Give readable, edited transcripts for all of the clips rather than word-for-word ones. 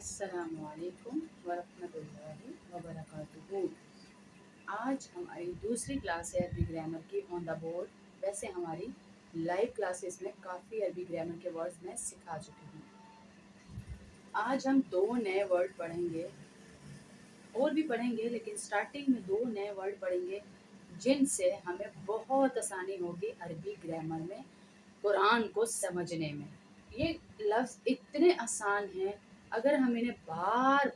अस्सलामु अलैकुम वरहमतुल्लाहि वबरकातुहू। आज हमारी दूसरी क्लास है अरबी ग्रामर की ऑन द बोर्ड। वैसे हमारी लाइव क्लासेस में काफ़ी अरबी ग्रामर के वर्ड्स मैं सिखा चुकी हूँ। आज हम दो नए वर्ड पढ़ेंगे, और भी पढ़ेंगे, लेकिन स्टार्टिंग में दो नए वर्ड पढ़ेंगे जिनसे हमें बहुत आसानी होगी अरबी ग्रामर में कुरान को समझने में। ये लफ्ज़ इतने आसान हैं, अगर हम इन्हें बार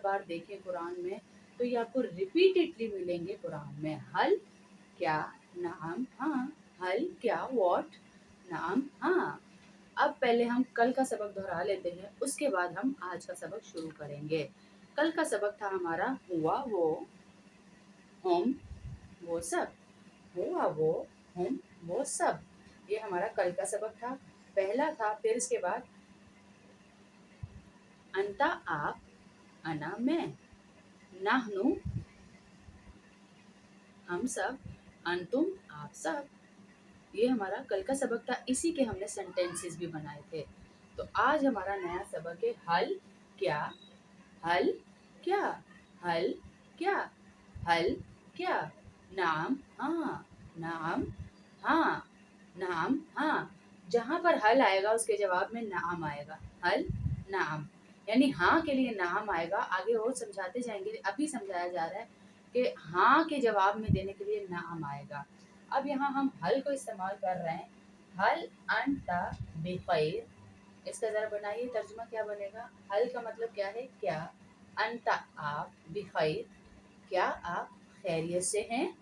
बार देखें कुरान में तो ये आपको रिपीटेडली मिलेंगे कुरान में। हल क्या, नाम हाँ। हल क्या, वॉट, नाम हाँ। अब पहले हम कल का सबक दोहरा लेते हैं, उसके बाद हम आज का सबक शुरू करेंगे। कल का सबक था हमारा हुआ वो, हम वो सब। हुआ वो, हम वो सब, ये हमारा कल का सबक था, पहला था। फिर इसके बाद अंता आप, अना मैं, नाहनु हम सब, अंतुम आप सब, ये हमारा कल का सबक था। इसी के हमने सेंटेंसेस भी बनाए थे। तो आज हमारा नया सबक है हल क्या। हल क्या, हल क्या, हल क्या, नाम हाँ, नाम हाँ, नाम हाँ। जहाँ पर हल आएगा उसके जवाब में नाम आएगा। हल नाम, यानी हाँ के लिए नाम आएगा। आगे और समझाते जाएंगे, अभी समझाया जा रहा है कि हाँ के जवाब में देने के लिए नाम आएगा। अब यहाँ हम हल को इस्तेमाल कर रहे हैं। हल अंता बिखैर, इसका जरा बनाइए तर्जुमा क्या बनेगा। हल का मतलब क्या है, क्या। अंता आप, बिखैर क्या आप खैरियत से हैं।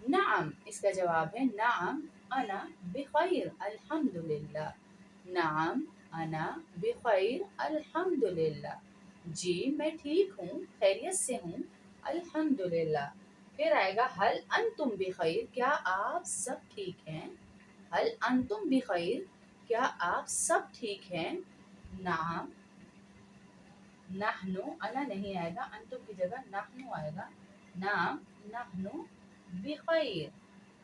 नाम, इसका जवाब है नाम अना बिखैर अल्हम्दुलिल्लाह। नाम अना बिखैर अल्हम्दुलिल्लाह, जी मैं ठीक हूँ, खैरियत से हूँ, अल्हम्दुलिल्लाह। फिर आएगा हल अंतुम बिखैर, क्या आप सब ठीक हैं। हल अंतुम बिखैर, क्या आप सब ठीक हैं। नाम, नहनु, अना नहीं आएगा, अंतुम की जगह नहनु आएगा। नाम नहनु बिखैर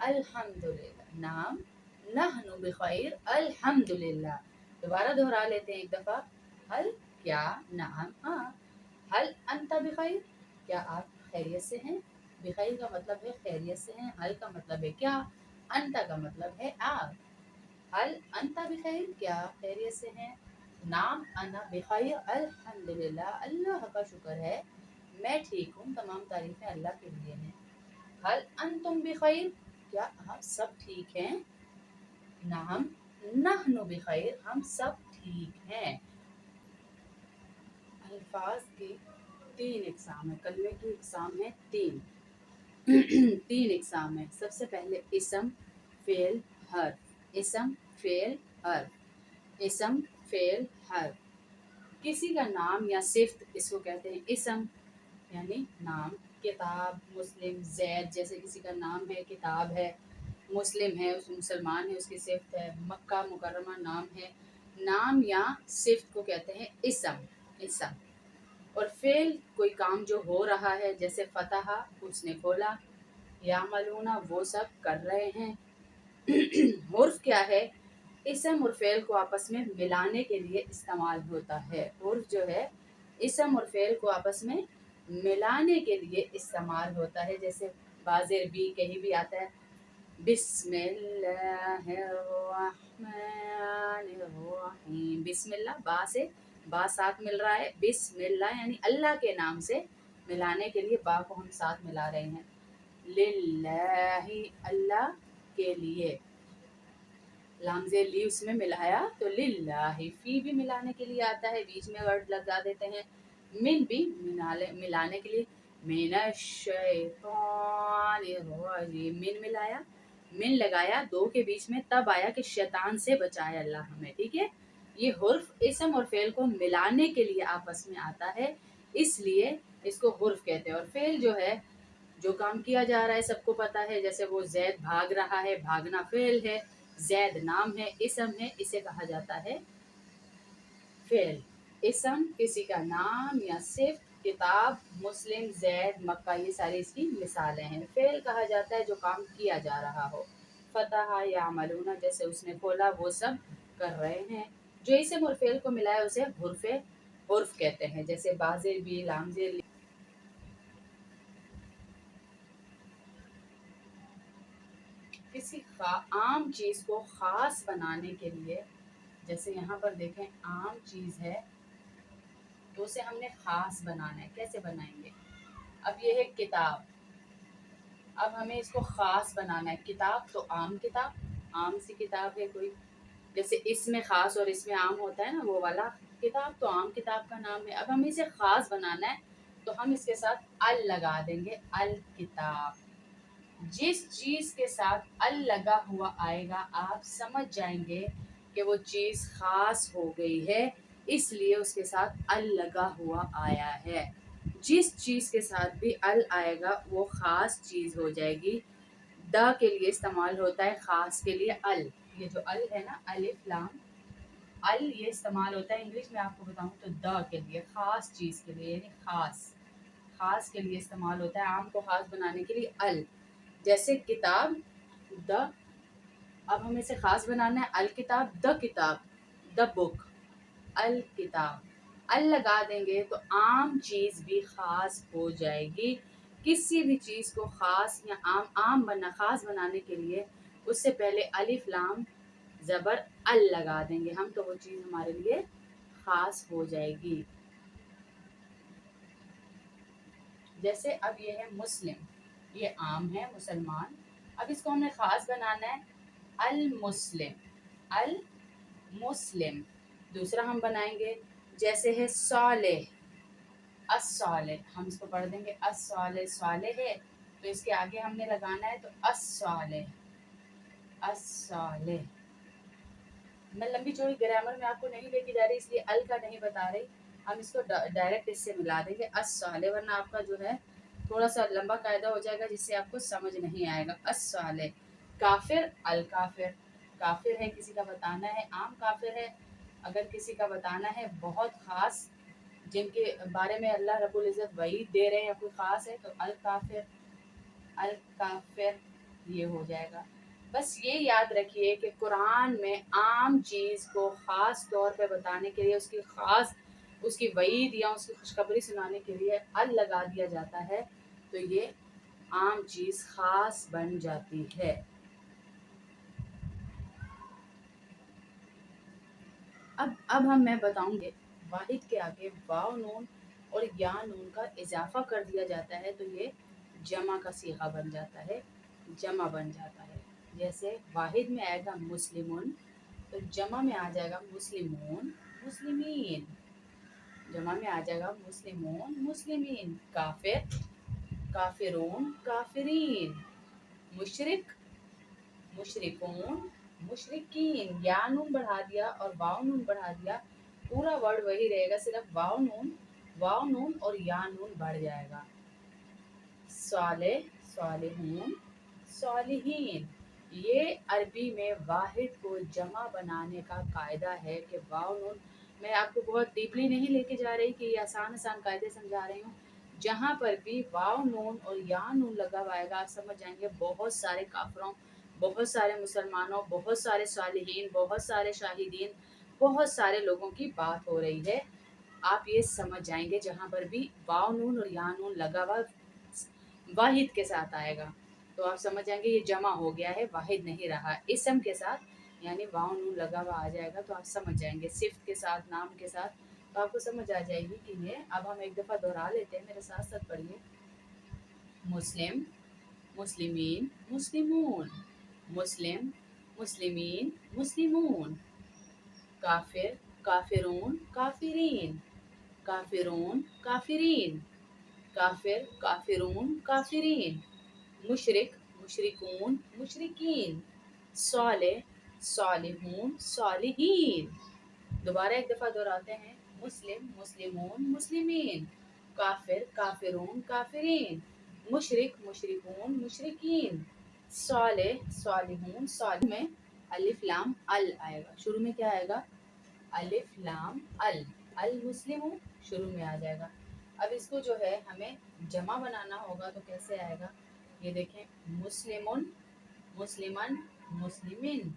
अल्हम्दुलिल्लाह, नाम नहनु बिखैर अल्हम्दुलिल्लाह। दोबारा दोहरा लेते हैं एक दफ़ा। हल क्या, नाम हाँ। हल अंता बिखैर, क्या आप खैरियत से हैं। बिखैर का मतलब है खैरियत से हैं, हल का मतलब है क्या, अंता का मतलब है आप। हल अंता बिखैर, क्या खैरियत से हैं। नाम अना बिखैर अल्हम्दुलिल्लाह, अल्लाह का शुक्र है मैं ठीक हूँ, तमाम तारीफें अल्लाह के लिए हैं। हल अंतुम बिखैर, क्या आप सब ठीक हैं। नाम नहनु बिखैर, हम सब ठीक हैं। अल्फाज के तीन एग्जाम है, कलमे की एग्जाम है तीन। तीन एग्जाम है। सबसे पहले इसम फेल हर्फ, इसम फेल हर्फ, इसम फेल हर्फ। किसी का नाम या सिफ्त, इसको कहते हैं इसम, यानी नाम। किताब, मुस्लिम, जैद, जैसे किसी का नाम है, किताब है, मुस्लिम है, उस मुसलमान है, उसकी सिफ्त है। मक्का मुकर्रमा नाम है। नाम या सिफ्त को कहते हैं इसम, इसम। और फेल, कोई काम जो हो रहा है, जैसे फतहा उसने खोला, या मलूना वो सब कर रहे हैं। उर्फ क्या है, इसम और फेल को आपस में मिलाने के लिए इस्तेमाल होता है। उर्फ जो है इसम और फेल को आपस में मिलाने के लिए इस्तेमाल होता है। जैसे बाज़िर भी कहीं भी आता है, बिस्मिल्लाहिर्रहमानिर्रहीम, बिस्मिल्लाह, बा से बा साथ मिल रहा है, बिस्मिल्लाह यानी अल्लाह के नाम से मिलाने के लिए बा को हम साथ मिला रहे हैं। लिल्लाहि, अल्लाह के लिए, लामजे ली उसमें मिलाया तो लिल्लाहि। फी भी मिलाने के लिए आता है, बीच में वर्ड लगा देते हैं। मिन भी मिलाने के लिए, मिनश्शैतानिर्रजीम, मिन मिलाया, मिन लगाया दो के बीच में, तब आया कि शैतान से बचाए अल्लाह हमें, ठीक है। ये हुर्फ इसम और फेल को मिलाने के लिए आपस में आता है, इसलिए इसको हुर्फ कहते हैं। और फेल जो है, जो काम किया जा रहा है, सबको पता है। जैसे वो जैद भाग रहा है, भागना फेल है। जैद नाम है, इसम है, इसे कहा जाता है फेल। इसम किसी का नाम या सिर्फ, किताब, मुस्लिम, जैद, मक्का, ये सारी इसकी मिसालें हैं। फेल कहा जाता है जो काम किया जा रहा हो। फतहा या मलूना, जैसे उसने खोला वो सब कर रहे हैं। जो इसम और फेल को मिलाया उसे हुर्फे عرف کہتے ہیں، جیسے بازر بھی، لامزر، کسی عام چیز کو خاص بنانے کے لیے، جیسے یہاں پر دیکھیں عام چیز ہے تو اسے ہم نے خاص بنانا ہے، کیسے بنائیں گے؟ اب یہ ہے کتاب، اب ہمیں اس کو خاص بنانا ہے، کتاب تو عام کتاب، عام سی کتاب ہے کوئی، جیسے اس میں خاص اور اس میں عام ہوتا ہے نا، وہ والا کتاب تو عام کتاب کا نام ہے۔ اب ہمیں اسے خاص بنانا ہے تو ہم اس کے ساتھ ال لگا دیں گے، الکتاب۔ جس چیز کے ساتھ ال لگا ہوا آئے گا آپ سمجھ جائیں گے کہ وہ چیز خاص ہو گئی ہے، اس لیے اس کے ساتھ ال لگا ہوا آیا ہے۔ جس چیز کے ساتھ بھی ال آئے گا وہ خاص چیز ہو جائے گی۔ دا کے لیے استعمال ہوتا ہے، خاص کے لیے ال، یہ جو ال ہے نا، الف لام، ال یہ استعمال ہوتا ہے انگلش میں آپ کو بتاؤں تو دا کے لیے، خاص چیز کے لیے، یعنی خاص کے لیے استعمال ہوتا ہے، عام کو خاص بنانے کے لیے ال، جیسے کتاب دا، اب ہمیں اسے خاص بنانا ہے، الکتاب، دا کتاب، دا بک، الکتاب، ال لگا دیں گے تو عام چیز بھی خاص ہو جائے گی۔ کسی بھی چیز کو خاص یا خاص بنانے کے لیے اس سے پہلے الف لام زبر ال لگا دیں گے ہم، تو وہ چیز ہمارے لیے خاص ہو جائے گی۔ جیسے اب یہ ہے مسلم، یہ عام ہے، مسلمان، اب اس کو ہم نے خاص بنانا ہے، المسلم، المسلم۔ دوسرا ہم بنائیں گے، جیسے ہے صالح، الصالح، ہم اس کو پڑھ دیں گے الصالح، صالح ہے تو اس کے آگے ہم نے لگانا ہے تو الصالح، الصالح۔ میں لمبی چوڑی گرامر میں آپ کو نہیں لے کے جا رہی، اس لیے ال کا نہیں بتا رہی، ہم اس کو ڈائریکٹ اس سے ملا دیں گے الصالح، ورنہ آپ کا جو ہے تھوڑا سا لمبا قاعدہ ہو جائے گا جس سے آپ کو سمجھ نہیں آئے گا۔ الصالح، کافر، الکافر، کافر ہے کسی کا بتانا ہے، عام کافر ہے، اگر کسی کا بتانا ہے بہت خاص، جن کے بارے میں اللہ رب العزت وعید دے رہے ہیں، کوئی خاص ہے تو الکافر، الکافر یہ ہو جائے گا۔ بس یہ یاد رکھیے کہ قرآن میں عام چیز کو خاص طور پہ بتانے کے لیے، اس کی وعید یا اس کی خوشخبری سنانے کے لیے ال لگا دیا جاتا ہے تو یہ عام چیز خاص بن جاتی ہے۔ اب میں بتاؤں گی، واحد کے آگے واو نون اور یا نون کا اضافہ کر دیا جاتا ہے تو یہ جمع کا صیغہ بن جاتا ہے، جمع بن جاتا ہے۔ جیسے واحد میں آئے گا مسلمون تو جمع میں آ جائے گا مسلمون، مسلمین، جمع میں آ جائے گا مسلمون، مسلمین، کافر، کافرون، کافرین، مشرک، مشرکون، مشرکین، یا نون بڑھا دیا اور واو نون بڑھا دیا، پورا ورڈ وہی رہے گا، صرف واو نون اور یا نون بڑھ جائے گا۔ صالح، صالحون، صالحین، یہ عربی میں واحد کو جمع بنانے کا قاعدہ ہے کہ واو نون، میں آپ کو بہت ڈیپلی نہیں لے کے جا رہی کہ یہ آسان قاعدے سمجھا رہی ہوں، جہاں پر بھی واو نون اور یا نون لگا ہوا آئے گا آپ سمجھ جائیں گے بہت سارے کافروں، بہت سارے مسلمانوں، بہت سارے صالحین، بہت سارے شاہدین، بہت سارے لوگوں کی بات ہو رہی ہے۔ آپ یہ سمجھ جائیں گے جہاں پر بھی واو نون اور یا نون لگا ہوا واحد کے ساتھ آئے گا تو آپ سمجھ جائیں گے یہ جمع ہو گیا ہے، واحد نہیں رہا، اسم کے ساتھ یعنی واو نون لگا ہوا آ جائے گا تو آپ سمجھ جائیں گے، صفت کے ساتھ، نام کے ساتھ، تو آپ کو سمجھ آ جائے گی کہ یہ۔ اب ہم ایک دفعہ دہرا لیتے ہیں، میرے ساتھ ساتھ پڑھیے، مسلم، مسلمین، مسلمون، مسلم، مسلمین، مسلمون، کافر، کافرون، کافرین، کافرون، کافرین، کافر، کافرون، کافرین، مشرک، مشرکون، مشرکین، صالح، صالحون، صالحین۔ دوبارہ ایک دفعہ دہراتے ہیں، مسلم، مسلمون، مسلمین، کافر، کافرون، کافرین، مشرک، مشرکون، مشرکین، صالح، صالحون، صالح میں الف لام ال آئے گا، شروع میں کیا آئے گا؟ الف لام ال، المسلم شروع میں آ جائے گا۔ اب اس کو جو ہے ہمیں جمع بنانا ہوگا تو کیسے آئے گا؟ یہ دیکھیں، مسلمون، مسلمن، مسلمین،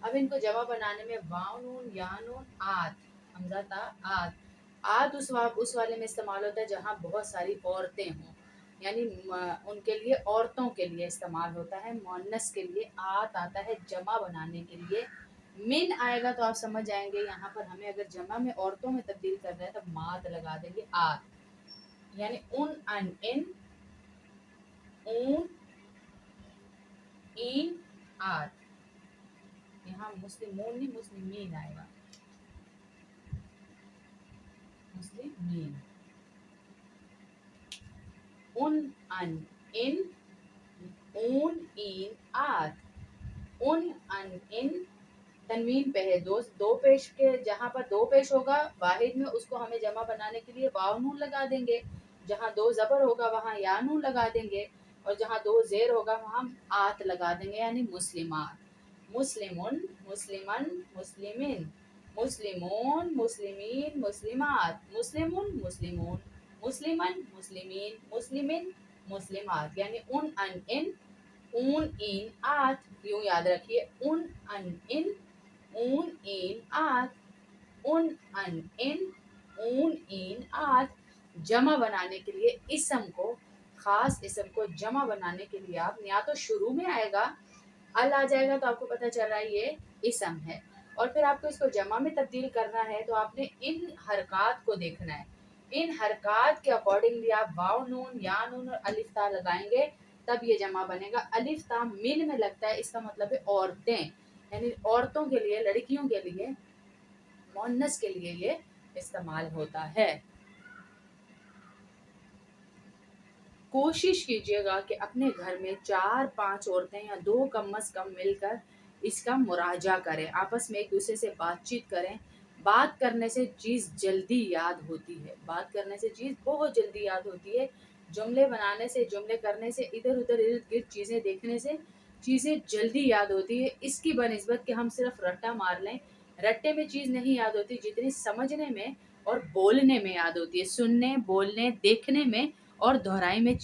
اب ان کو جمع بنانے میں واو نون، یا نون، آت، حمزہ تا، آت، आत उस वाले में इस्तेमाल होता है जहाँ बहुत सारी औरतें हों, यानी उनके लिए, औरतों के लिए इस्तेमाल होता है। मुअन्नस के लिए आत आता है जमा बनाने के लिए। मिन आएगा तो आप समझ जाएंगे यहाँ पर हमें अगर जमा में औरतों में तब्दील करना है तो मात लगा देंगे आत, यानी उन अन इन ऊन इन आत। यहाँ मुस्लिमून नहीं मुस्लिमीन आएगा, मुस्लिमीन। उन अन इन ऊन इन आत, उन अन इन, तनवीन पे है दो पेश के, जहाँ पर दो पेश होगा वाहिद में उसको हमें जमा बनाने के लिए वाव नून लगा देंगे, जहाँ दो जबर होगा वहाँ या नून लगा देंगे, और जहाँ दो जेर होगा वहाँ आत लगा देंगे, यानी मुस्लिमात। मुस्लिमुन मुस्लिमन मुस्लिमिन, मुस्लिमून मुस्लिमीन मुस्लिमात, मुस्लिमुन मुस्लिमून मुस्लिमन मुस्लिमीन मुस्लिमिन मुस्लिमात, यानी उन अन इन ऊन इन आत। यूं याद रखिए, उन अन इन ऊन इन आत, उन अन इन ऊन इन आत। जमा बनाने के लिए इसम को, खास इसम को जमा बनाने के लिए आप या तो शुरू में आएगा, अल आ जाएगा तो आपको पता चल रहा है ये इसम है, और फिर आपको इसको जमा में तब्दील करना है तो आपने इन हरकात को देखना है। इन हरकात के अकॉर्डिंगली आप वाव नून या नून और अलिफ ता लगाएंगे तब ये जमा बनेगा। अलिफ ता मिन में लगता है, इसका मतलब है औरतें, यानी औरतों के लिए, लड़कियों के लिए, मुअन्नस के लिए ये इस्तेमाल होता है। कोशिश कीजिएगा कि अपने घर में 4-5 औरतें या 2 कम अज कम मिलकर इसका मुराजा करें, आपस में एक दूसरे से बातचीत करें। बात करने से चीज़ जल्दी याद होती है, बात करने से चीज़ बहुत जल्दी याद होती है। जुमले बनाने से, जुमले करने से, इधर उधर इर्द गिर्द चीज़ें देखने से चीज़ें जल्दी याद होती है। इसकी बनिस्बत कि हम सिर्फ रट्टा मार लें, रट्टे में चीज़ नहीं याद होती जितनी समझने में और बोलने में याद होती है। सुनने, बोलने, देखने में और दोहराई में